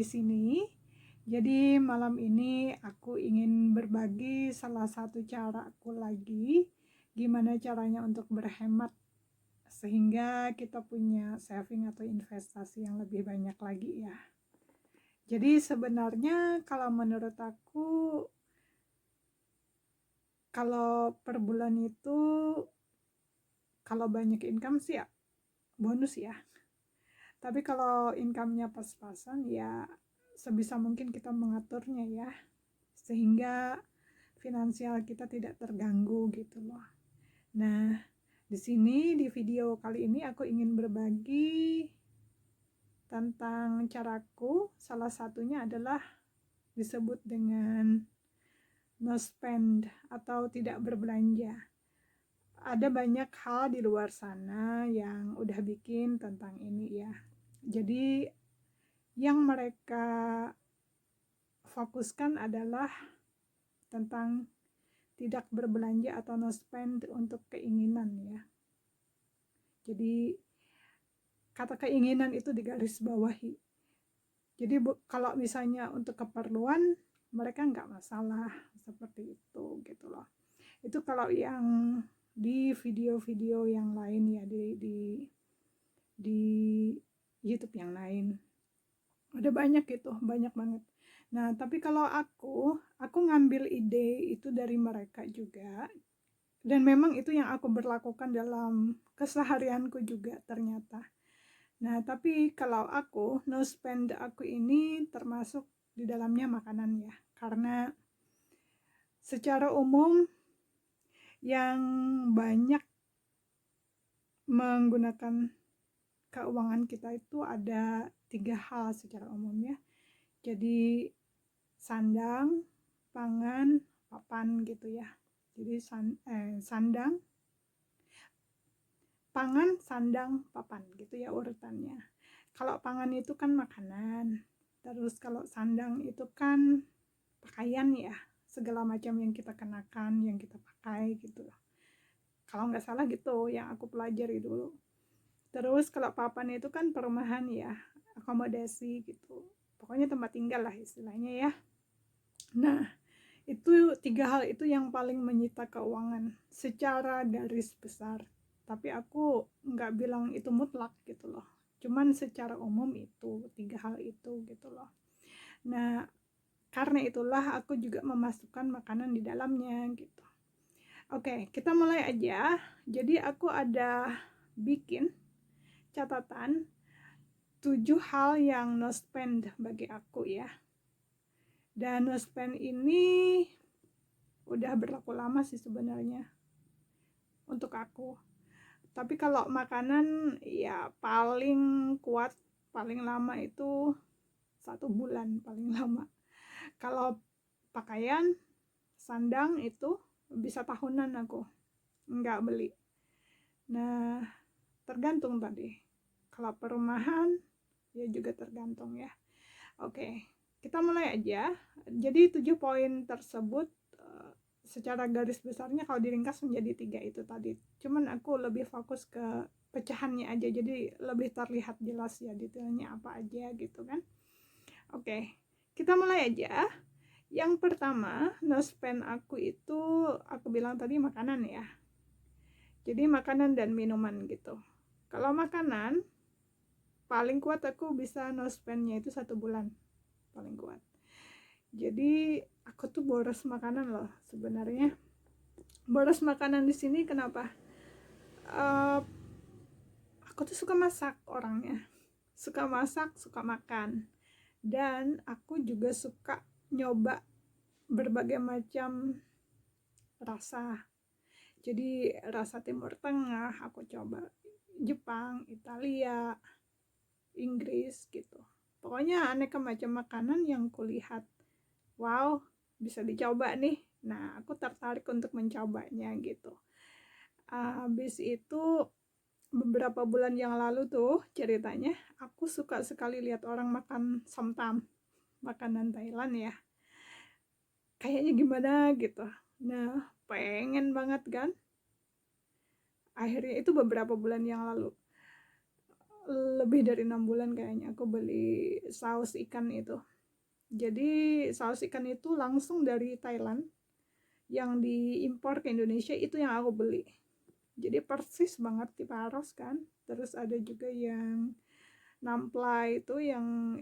di sini. Jadi malam ini aku ingin berbagi salah satu caraku lagi, gimana caranya untuk berhemat sehingga kita punya saving atau investasi yang lebih banyak lagi ya. Jadi sebenarnya kalau menurut aku, kalau per bulan itu kalau banyak income sih ya bonus ya. Tapi kalau income-nya pas-pasan ya sebisa mungkin kita mengaturnya ya, sehingga finansial kita tidak terganggu gitu loh. Nah, di sini di video kali ini aku ingin berbagi tentang caraku. Salah satunya adalah disebut dengan no spend atau tidak berbelanja. Ada banyak hal di luar sana yang udah bikin tentang ini ya. Jadi yang mereka fokuskan adalah tentang tidak berbelanja atau no spend untuk keinginan ya. Jadi kata keinginan itu digarisbawahi. Jadi kalau misalnya untuk keperluan mereka nggak masalah seperti itu gitu loh. Itu kalau yang di video-video yang lain ya, di YouTube yang lain. Udah banyak itu, banyak banget. Nah, tapi kalau aku ngambil ide itu dari mereka juga. Dan memang itu yang aku berlakukan dalam keseharianku juga ternyata. Nah, tapi kalau aku, no spend aku ini termasuk di dalamnya makanan ya. Karena secara umum yang banyak menggunakan keuangan kita itu ada 3 hal secara umum ya. Jadi sandang, pangan, papan gitu ya. Jadi sandang, pangan, sandang, papan gitu ya urutannya. Kalau pangan itu kan makanan. Terus kalau sandang itu kan pakaian ya, segala macam yang kita kenakan, yang kita pakai gitu. Kalau nggak salah gitu yang aku pelajari dulu. Terus kalau papan itu kan perumahan ya, akomodasi gitu. Pokoknya tempat tinggal lah istilahnya ya. Nah, itu 3 hal itu yang paling menyita keuangan secara garis besar. Tapi aku nggak bilang itu mutlak gitu loh. Cuman secara umum itu 3 hal itu gitu loh. Nah, karena itulah aku juga memasukkan makanan di dalamnya gitu. Oke, kita mulai aja. Jadi aku ada bikin catatan 7 hal yang no spend bagi aku ya. Dan no spend ini udah berlaku lama sih sebenarnya untuk aku. Tapi kalau makanan ya paling kuat, paling lama itu 1 bulan paling lama. Kalau pakaian, sandang itu bisa tahunan aku nggak beli. Nah, tergantung tadi. Kalau perumahan ya juga tergantung ya. Oke, kita mulai aja. Jadi 7 poin tersebut secara garis besarnya kalau diringkas menjadi 3 itu tadi. Cuman aku lebih fokus ke pecahannya aja, jadi lebih terlihat jelas ya detailnya apa aja gitu kan. Oke, kita mulai aja. Yang pertama, no spend aku itu aku bilang tadi makanan ya. Jadi makanan dan minuman gitu. Kalau makanan paling kuat aku bisa no spendnya itu 1 bulan paling kuat. Jadi aku tuh boros makanan loh sebenarnya. Boros makanan di sini kenapa? Aku tuh suka masak orangnya. Suka masak, suka makan. Dan aku juga suka nyoba berbagai macam rasa. Jadi rasa Timur Tengah aku coba, Jepang, Italia, Inggris gitu. Pokoknya aneka macam makanan yang kulihat, wow, bisa dicoba nih. Nah, aku tertarik untuk mencobanya gitu. Habis itu beberapa bulan yang lalu tuh ceritanya, aku suka sekali lihat orang makan somtam, makanan Thailand ya. Kayaknya gimana gitu. Nah, pengen banget kan. Akhirnya itu beberapa bulan yang lalu. lebih dari 6 bulan kayaknya aku beli saus ikan itu. Jadi saus ikan itu langsung dari Thailand, yang diimpor ke Indonesia itu yang aku beli. Jadi persis banget diparos kan. Terus ada juga yang nampla itu yang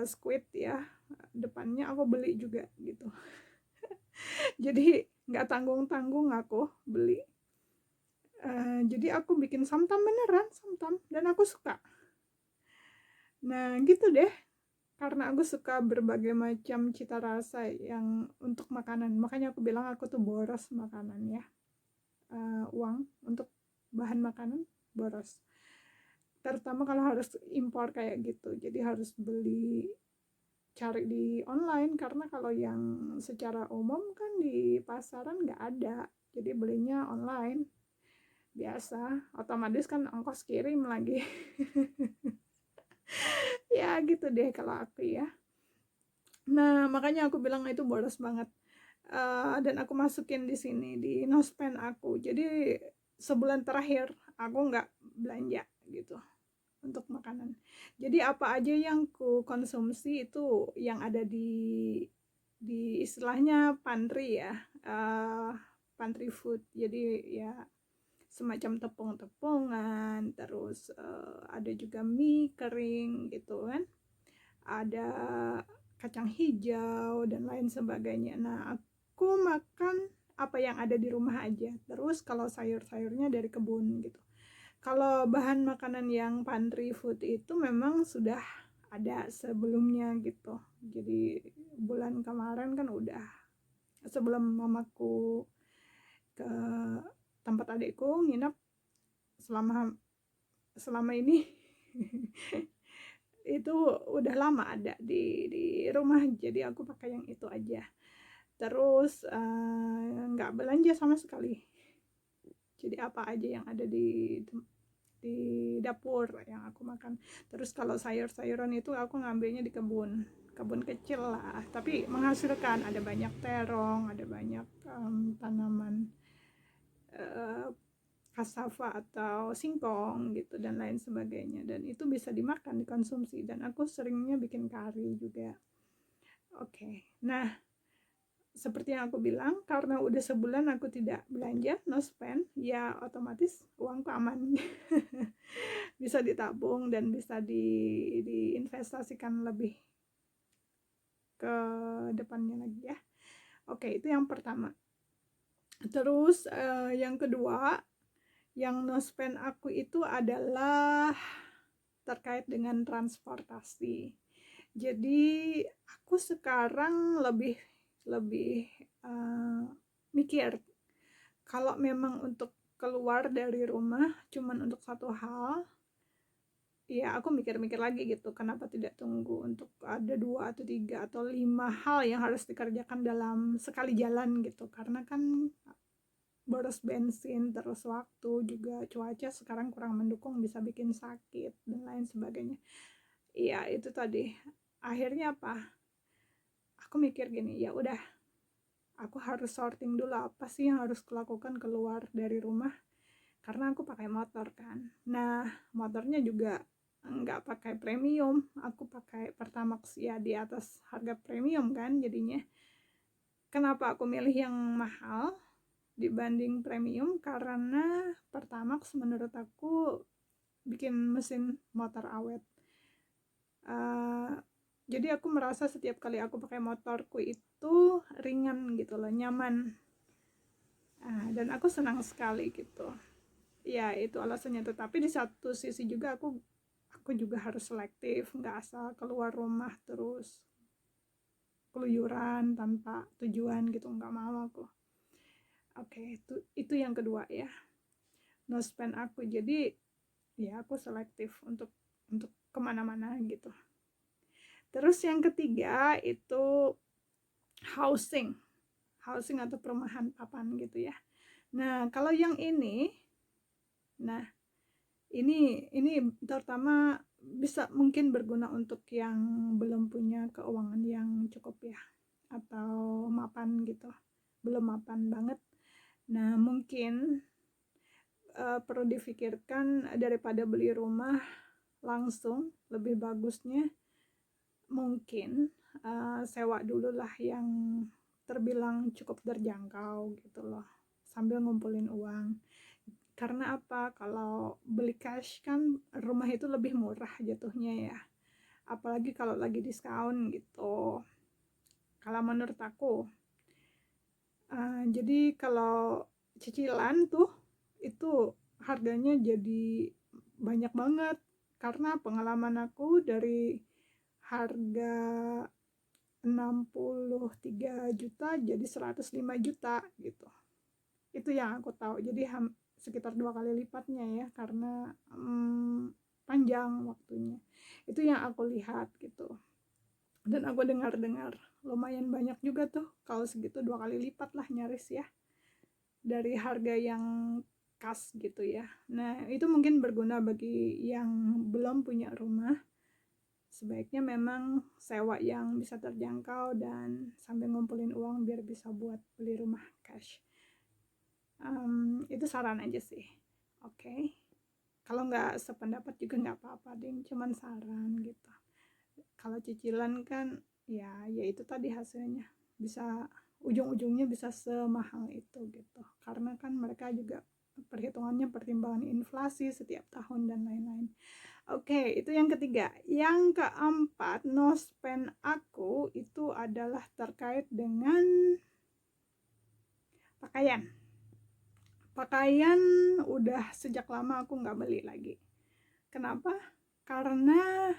squid ya, depannya aku beli juga gitu. Jadi nggak tanggung-tanggung aku beli. Jadi aku bikin samtam, beneran samtam, dan aku suka. Nah gitu deh, karena aku suka berbagai macam cita rasa yang untuk makanan, makanya aku bilang aku tuh boros makanan ya. Uang untuk bahan makanan boros, terutama kalau harus impor kayak gitu. Jadi harus cari di online, karena kalau yang secara umum kan di pasaran nggak ada, jadi belinya online biasa, otomatis kan ongkos kirim lagi. Ya gitu deh kalau aku ya. Nah makanya aku bilang itu boros banget. Dan aku masukin di sini di nospend aku, jadi sebulan terakhir aku nggak belanja gitu untuk makanan. Jadi apa aja yang ku konsumsi itu yang ada di istilahnya pantry ya, pantry food. Jadi ya semacam tepung-tepungan, terus ada juga mie kering gitu kan, ada kacang hijau dan lain sebagainya. Nah aku makan apa yang ada di rumah aja. Terus kalau sayur-sayurnya dari kebun gitu. Kalau bahan makanan yang pantry food itu memang sudah ada sebelumnya gitu. Jadi bulan kemarin kan udah, sebelum mamaku ke tempat adikku nginep selama selama ini itu udah lama ada di rumah, jadi aku pakai yang itu aja. Terus nggak belanja sama sekali, jadi apa aja yang ada di dapur yang aku makan. Terus kalau sayur-sayuran itu aku ngambilnya di kebun kecil lah, tapi menghasilkan. Ada banyak terong, ada banyak tanaman cassava atau singkong gitu dan lain sebagainya, dan itu bisa dimakan, dikonsumsi, dan aku seringnya bikin kari juga. Oke. Nah seperti yang aku bilang, karena udah sebulan aku tidak belanja, no spend, ya otomatis uangku aman. Bisa ditabung dan bisa diinvestasikan lebih ke depannya lagi ya. Oke, itu yang pertama. Terus yang kedua, yang no spend aku itu adalah terkait dengan transportasi. Jadi aku sekarang lebih mikir, kalau memang untuk keluar dari rumah cuman untuk satu hal, ya aku mikir-mikir lagi gitu, kenapa tidak tunggu untuk ada 2 atau 3 atau 5 hal yang harus dikerjakan dalam sekali jalan gitu. Karena kan boros bensin, terus waktu juga, cuaca sekarang kurang mendukung, bisa bikin sakit dan lain sebagainya. Iya itu tadi, akhirnya apa, aku mikir gini, ya udah, aku harus sorting dulu apa sih yang harus kulakukan keluar dari rumah, karena aku pakai motor kan. Nah motornya juga nggak pakai premium, aku pakai Pertamax ya, di atas harga premium kan jadinya. Kenapa aku milih yang mahal dibanding premium? Karena Pertamax menurut aku bikin mesin motor awet. Jadi aku merasa setiap kali aku pakai motorku itu ringan gitu loh, nyaman. Dan aku senang sekali gitu. Ya itu alasannya. Tetapi di satu sisi juga aku juga harus selektif, nggak asal keluar rumah terus keluyuran tanpa tujuan gitu, nggak mau aku. Oke, itu yang kedua ya, no spend aku. Jadi ya aku selektif untuk kemana-mana gitu. Terus yang ketiga itu housing atau perumahan papan gitu ya. Nah kalau yang ini, ini terutama bisa mungkin berguna untuk yang belum punya keuangan yang cukup ya, atau mapan gitu, belum mapan banget. Nah mungkin perlu difikirkan, daripada beli rumah langsung, lebih bagusnya mungkin sewa dulu lah yang terbilang cukup terjangkau gitu loh, sambil ngumpulin uang. Karena apa? Kalau beli cash kan rumah itu lebih murah jatuhnya ya, apalagi kalau lagi diskon gitu, kalau menurut aku. Jadi kalau cicilan tuh itu harganya jadi banyak banget, karena pengalaman aku dari harga 63 juta jadi 105 juta gitu. Itu yang aku tahu. Jadi sekitar 2 kali lipatnya ya, karena panjang waktunya. Itu yang aku lihat gitu. Dan aku dengar-dengar lumayan banyak juga tuh kalau segitu, 2 kali lipat lah nyaris ya dari harga yang kas gitu ya. Nah itu mungkin berguna bagi yang belum punya rumah. Sebaiknya memang sewa yang bisa terjangkau dan sambil ngumpulin uang biar bisa buat beli rumah cash. Itu saran aja sih. Oke. Kalau nggak sependapat juga nggak apa-apa ding, cuman saran gitu. Kalau cicilan kan ya itu tadi hasilnya bisa ujung-ujungnya bisa semahal itu gitu, karena kan mereka juga perhitungannya pertimbangan inflasi setiap tahun dan lain-lain. Oke, itu yang ketiga. Yang keempat, no spend aku itu adalah terkait dengan pakaian. Pakaian udah sejak lama aku nggak beli lagi. Kenapa? Karena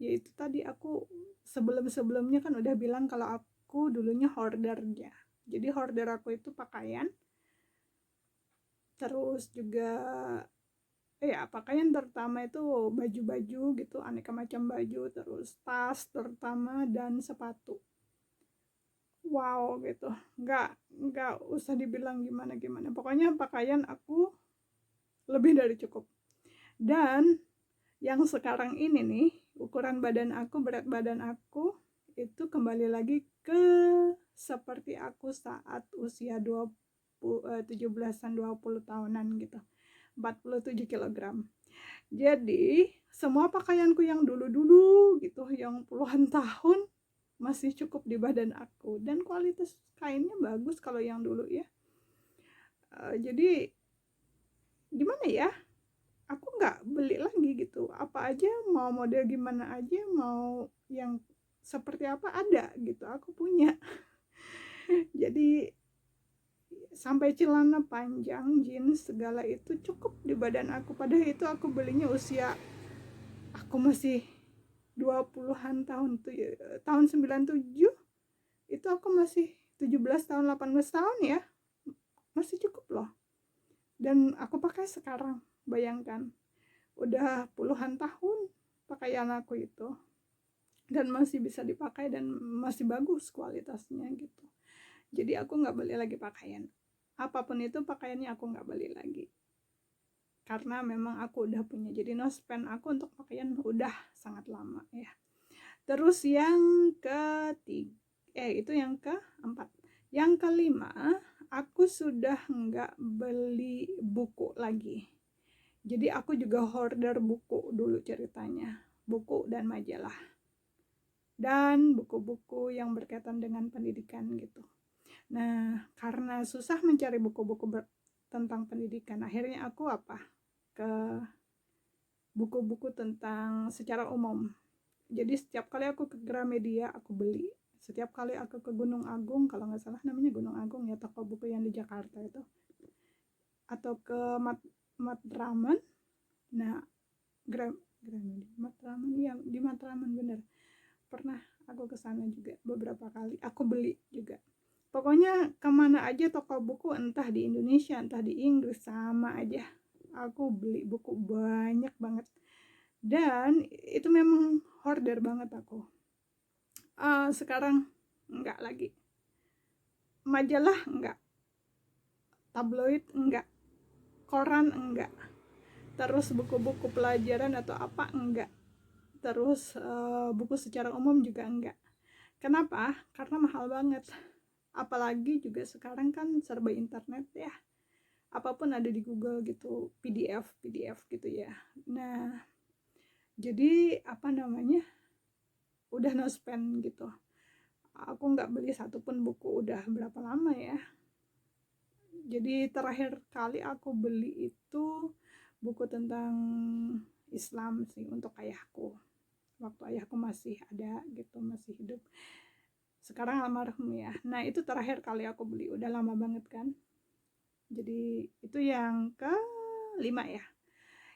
ya itu tadi, aku sebelum-sebelumnya kan udah bilang kalau aku dulunya hoardernya. Jadi hoarder aku itu pakaian, terus juga ya pakaian terutama itu baju-baju gitu, aneka macam baju, terus tas terutama, dan sepatu. Wow gitu, nggak usah dibilang gimana-gimana. Pokoknya pakaian aku lebih dari cukup. Dan yang sekarang ini nih, ukuran badan aku, berat badan aku itu kembali lagi ke seperti aku saat usia 17-an 20 tahunan gitu. 47 kilogram. Jadi semua pakaianku yang dulu-dulu gitu, yang puluhan tahun, masih cukup di badan aku, dan kualitas kainnya bagus kalau yang dulu ya. Jadi gimana ya, aku nggak beli lagi gitu. Apa aja, mau model gimana aja, mau yang seperti apa ada gitu, aku punya. Jadi sampai celana panjang, jeans, segala itu cukup di badan aku. Padahal itu aku belinya usia aku masih 20-an tahun tuh, tahun 97 itu aku masih 17 tahun 18 tahun ya, masih cukup loh. Dan aku pakai sekarang, bayangkan udah puluhan tahun pakaian aku itu, dan masih bisa dipakai dan masih bagus kualitasnya gitu. Jadi aku nggak beli lagi pakaian, apapun itu pakaiannya aku nggak beli lagi, karena memang aku udah punya. Jadi no spend aku untuk pakaian udah sangat lama ya. Terus yang ketiga, itu yang keempat. Yang kelima, aku sudah nggak beli buku lagi. Jadi aku juga hoarder buku dulu ceritanya, buku dan majalah, dan buku-buku yang berkaitan dengan pendidikan gitu. Nah, karena susah mencari buku-buku tentang pendidikan, akhirnya aku ke buku-buku tentang secara umum. Jadi setiap kali aku ke Gramedia aku beli, setiap kali aku ke Gunung Agung, kalau nggak salah namanya Gunung Agung ya, toko buku yang di Jakarta itu, atau ke Matraman. Nah, Gramedia, Matraman ya, di Matraman bener, pernah aku ke sana juga beberapa kali, aku beli juga. Pokoknya kemana aja toko buku, entah di Indonesia entah di Inggris, sama aja aku beli buku banyak banget. Dan itu memang hoarder banget aku. Sekarang enggak lagi. Majalah enggak, tabloid enggak, koran enggak, terus buku-buku pelajaran atau apa enggak, terus buku secara umum juga enggak. Kenapa? Karena mahal banget. Apalagi juga sekarang kan serba internet ya, apapun ada di Google gitu, PDF gitu ya. Nah, Jadi udah no spend gitu. Aku nggak beli satupun buku udah berapa lama ya. Jadi terakhir kali aku beli itu buku tentang Islam sih untuk ayahku. Waktu ayahku masih ada gitu, masih hidup. Sekarang almarhum ya. Nah itu terakhir kali aku beli, udah lama banget kan. Jadi itu yang kelima ya.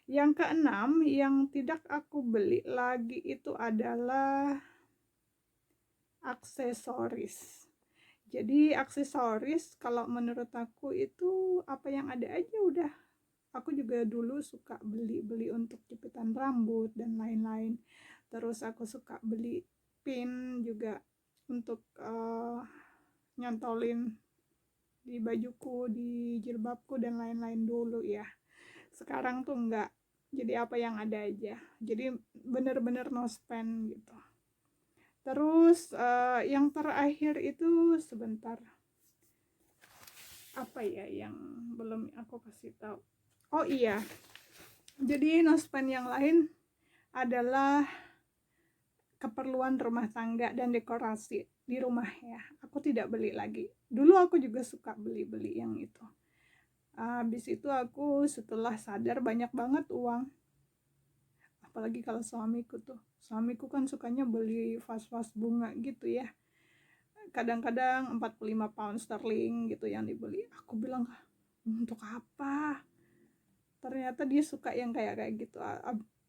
Yang keenam yang tidak aku beli lagi itu adalah aksesoris. Jadi aksesoris kalau menurut aku itu apa yang ada aja udah. Aku juga dulu suka beli untuk jepitan rambut dan lain-lain. Terus aku suka beli pin juga untuk nyantolin di bajuku, di jilbabku dan lain-lain dulu ya. Sekarang tuh enggak. Jadi apa yang ada aja. Jadi bener-bener no spend gitu. Terus yang terakhir itu sebentar, apa ya yang belum aku kasih tahu. Oh iya, jadi no spend yang lain adalah keperluan rumah tangga dan dekorasi di rumah ya. Aku tidak beli lagi. Dulu aku juga suka beli-beli yang itu. Habis itu aku setelah sadar banyak banget uang. Apalagi kalau suamiku kan sukanya beli vas-vas bunga gitu ya. Kadang-kadang 45 pound sterling gitu yang dibeli. Aku bilang, untuk apa? Ternyata dia suka yang kayak gitu.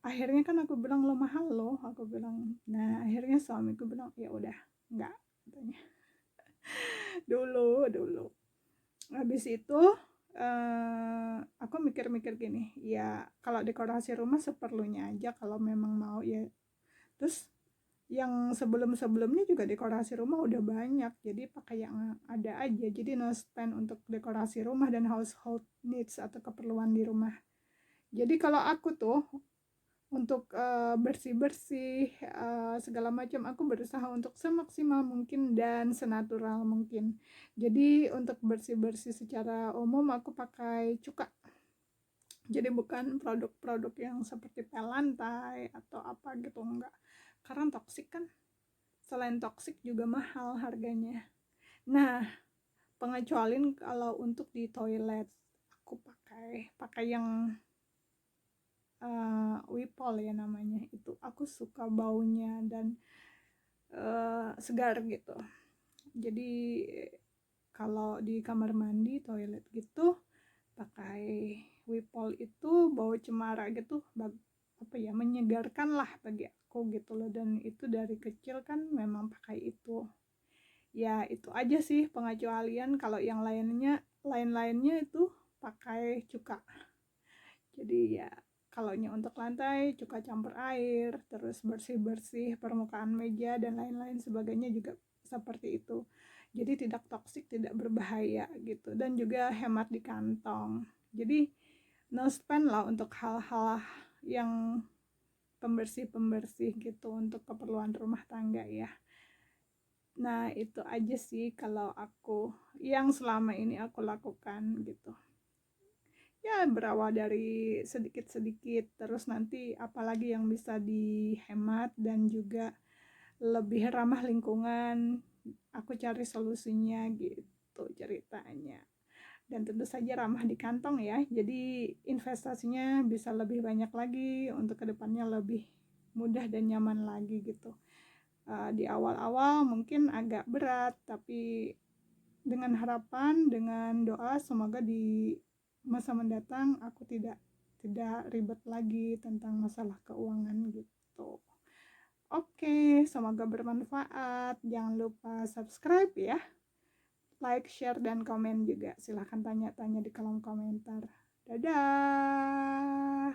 Akhirnya kan aku bilang, lo mahal loh, aku bilang. Nah akhirnya suamiku bilang, ya udah enggak, katanya. dulu habis itu aku mikir-mikir gini, ya kalau dekorasi rumah seperlunya aja kalau memang mau ya. Terus yang sebelum-sebelumnya juga dekorasi rumah udah banyak, jadi pakai yang ada aja. Jadi no spend untuk dekorasi rumah dan household needs atau keperluan di rumah. Jadi kalau aku tuh untuk bersih-bersih segala macam, aku berusaha untuk semaksimal mungkin dan senatural mungkin. Jadi untuk bersih-bersih secara umum aku pakai cuka. Jadi bukan produk-produk yang seperti pel lantai atau apa gitu, enggak. Karena toksik kan. Selain toksik juga mahal harganya. Nah, pengecualian kalau untuk di toilet aku pakai yang Wipol ya namanya. Itu aku suka baunya dan segar gitu. Jadi kalau di kamar mandi, toilet gitu pakai Wipol itu bau cemara gitu, menyegarkan lah bagi aku gitu loh. Dan itu dari kecil kan memang pakai itu. Ya itu aja sih pengecualian. Kalau yang lain-lainnya itu pakai cuka. Jadi ya kalau untuk lantai cuka campur air, terus bersih-bersih permukaan meja dan lain-lain sebagainya juga seperti itu. Jadi tidak toksik, tidak berbahaya gitu, dan juga hemat di kantong. Jadi no spend lah untuk hal-hal yang pembersih-pembersih gitu untuk keperluan rumah tangga ya. Nah itu aja sih kalau aku yang selama ini aku lakukan gitu. Ya berawal dari sedikit-sedikit, terus nanti apalagi yang bisa dihemat dan juga lebih ramah lingkungan, aku cari solusinya gitu ceritanya. Dan tentu saja ramah di kantong ya, jadi investasinya bisa lebih banyak lagi untuk kedepannya, lebih mudah dan nyaman lagi gitu. Di awal-awal mungkin agak berat, tapi dengan harapan, dengan doa semoga di masa mendatang aku tidak ribet lagi tentang masalah keuangan gitu. Oke, semoga bermanfaat. Jangan lupa subscribe ya, like, share, dan komen juga. Silahkan tanya-tanya di kolom komentar. Dadah.